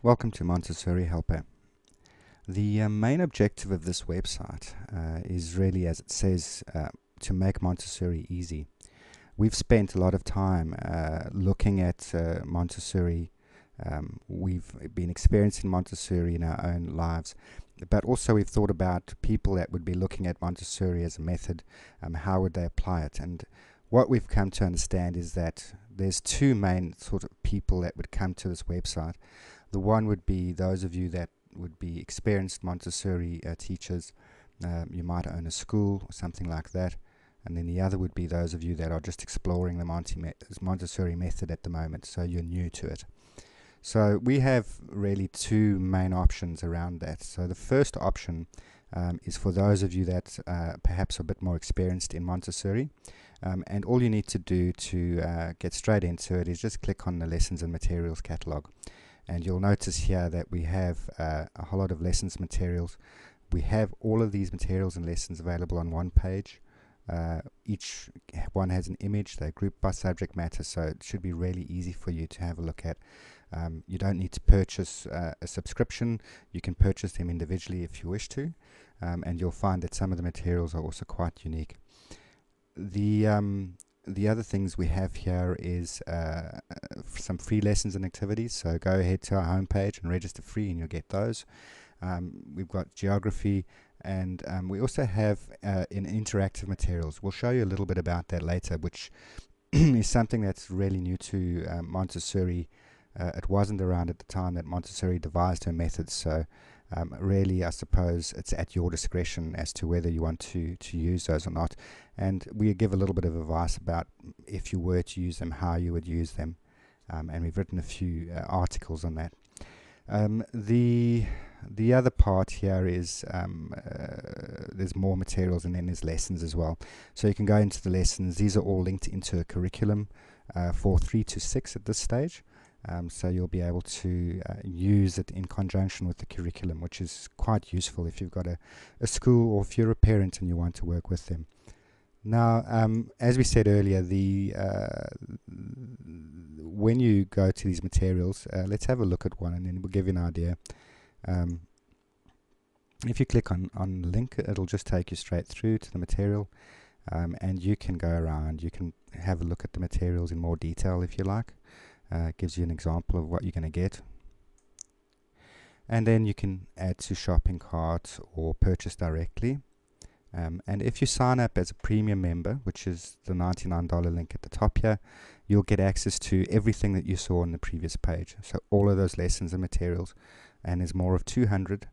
Welcome to MontessoriHelper. The main objective of this website is really, as it says, to make Montessori easy. We've spent a lot of time looking at Montessori. We've been experiencing Montessori in our own lives, but also we've thought about people that would be looking at Montessori as a method. How would they apply it? And what we've come to understand is that there's two main sort of people that would come to this website. The one would be those of you that would be experienced Montessori teachers. You might own a school or something like that. And then the other would be those of you that are just exploring the Montessori method at the moment, so you're new to it. So we have really two main options around that. So the first option is for those of you that perhaps are a bit more experienced in Montessori. And all you need to do to get straight into it is just click on the Lessons and Materials catalog. And you'll notice here that we have a whole lot of lessons materials. We have all of these materials and lessons available on one page. Each one has an image. They're grouped by subject matter, so it should be really easy for you to have a look at. You don't need to purchase a subscription. You can purchase them individually if you wish to, and you'll find that some of the materials are also quite unique. The other things we have here is some free lessons and activities. So go ahead to our homepage and register free and you'll get those. We've got geography, and we also have in interactive materials. We'll show you a little bit about that later, which is something that's really new to Montessori. It wasn't around at the time that Montessori devised her methods, so really I suppose it's at your discretion as to whether you want to use those or not. And we give a little bit of advice about if you were to use them, how you would use them, and we've written a few articles on that. The other part here is there's more materials, and then there's lessons as well. So you can go into the lessons. These are all linked into a curriculum for 3 to 6 at this stage. So you'll be able to use it in conjunction with the curriculum, which is quite useful if you've got a school or if you're a parent and you want to work with them. Now, as we said earlier, when you go to these materials, let's have a look at one and then we'll give you an idea. If you click on the link, it'll just take you straight through to the material, and you can go around. You can have a look at the materials in more detail if you like. It gives you an example of what you're going to get. And then you can add to shopping cart or purchase directly. And if you sign up as a premium member, which is the $99 link at the top here, you'll get access to everything that you saw on the previous page. So all of those lessons and materials, and there's more of 200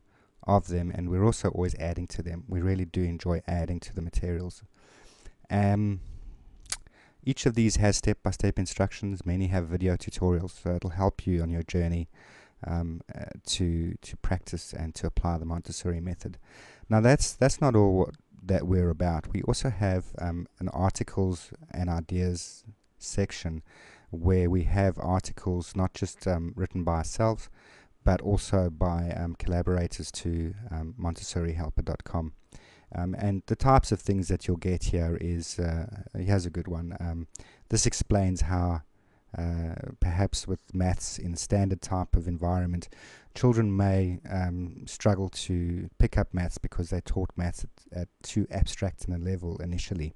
of them, and we're also always adding to them. We really do enjoy adding to the materials. Each of these has step-by-step instructions. Many have video tutorials, so it'll help you on your journey to practice and to apply the Montessori method. Now that's not all that we're about. We also have an articles and ideas section where we have articles not just written by ourselves, but also by collaborators to MontessoriHelper.com. And the types of things that you'll get here is, here's a good one. This explains how perhaps with maths in a standard type of environment, children may struggle to pick up maths because they're taught maths at too abstract in a level initially.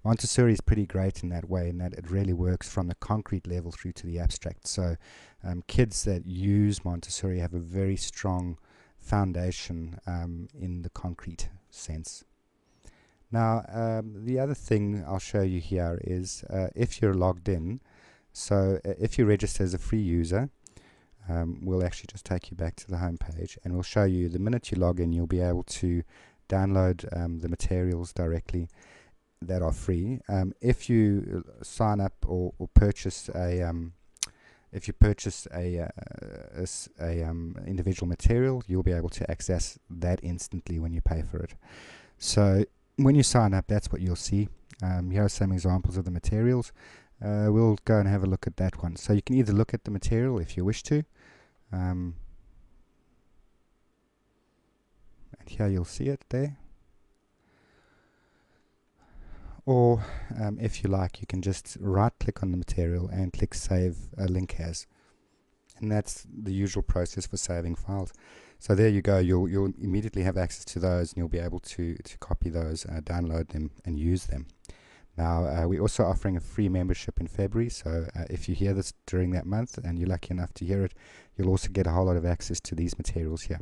Montessori is pretty great in that way, in that it really works from the concrete level through to the abstract. So kids that use Montessori have a very strong foundation in the concrete sense. Now, the other thing I'll show you here is if you're logged in. So if you register as a free user, we'll actually just take you back to the home page, and we'll show you the minute you log in, you'll be able to download the materials directly that are free. If you sign up or purchase if you purchase a individual material, you'll be able to access that instantly when you pay for it. So when you sign up, that's what you'll see. Here are some examples of the materials. We'll go and have a look at that one. So you can either look at the material if you wish to, and here you'll see it there, or if you like, you can just right click on the material and click save a link as, and that's the usual process for saving files. So there you go. You'll immediately have access to those, and you'll be able to copy those, download them, and use them. Now, we're also offering a free membership in February, so if you hear this during that month and you're lucky enough to hear it, you'll also get a whole lot of access to these materials here.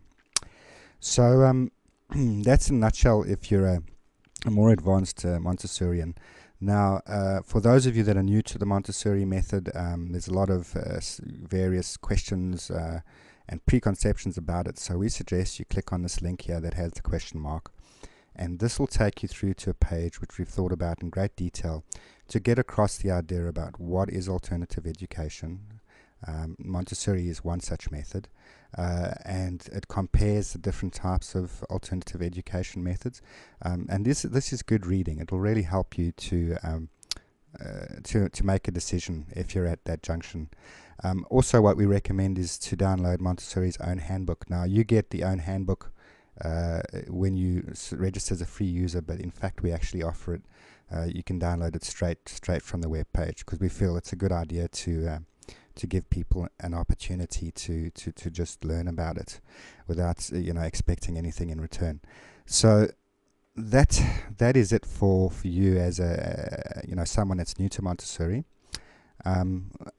So that's in a nutshell if you're a more advanced Montessorian. Now, for those of you that are new to the Montessori method, there's a lot of various questions and preconceptions about it, so we suggest you click on this link here that has the question mark, and this will take you through to a page which we've thought about in great detail to get across the idea about what is alternative education. Montessori is one such method, and it compares the different types of alternative education methods, and this is good reading. It will really help you to make a decision if you're at that junction. Also, what we recommend is to download Montessori's own handbook. Now, you get the own handbook when you register as a free user, but in fact we actually offer it. You can download it straight from the web page, because we feel it's a good idea to give people an opportunity to just learn about it without expecting anything in return. So that is it for you as a someone that's new to Montessori.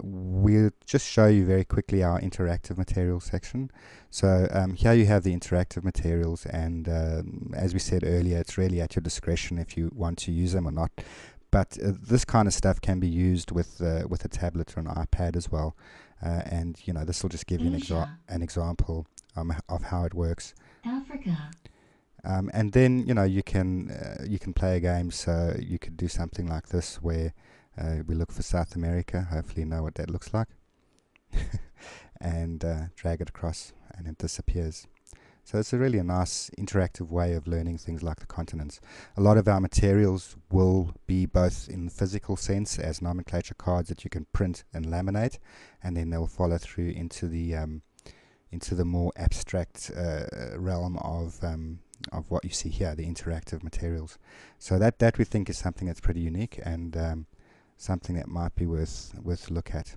We'll just show you very quickly our interactive materials section. So here you have the interactive materials, and as we said earlier, it's really at your discretion if you want to use them or not. But this kind of stuff can be used with a tablet or an iPad as well, and this will just give you an example of how it works. Africa. And then you can play a game. So you could do something like this where we look for South America. Hopefully you know what that looks like. And drag it across, and it disappears. So it's really a nice interactive way of learning things like the continents. A lot of our materials will be both in the physical sense as nomenclature cards that you can print and laminate, and then they'll follow through into the more abstract realm of what you see here, the interactive materials. So that we think is something that's pretty unique, and something that might be worth a look at.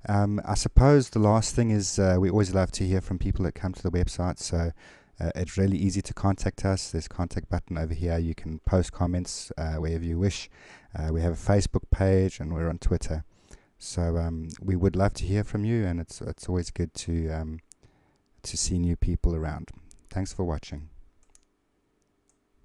I suppose the last thing is we always love to hear from people that come to the website, so it's really easy to contact us. There's a contact button over here. You can post comments wherever you wish. We have a Facebook page, and we're on Twitter. So we would love to hear from you, and it's always good to see new people around. Thanks for watching.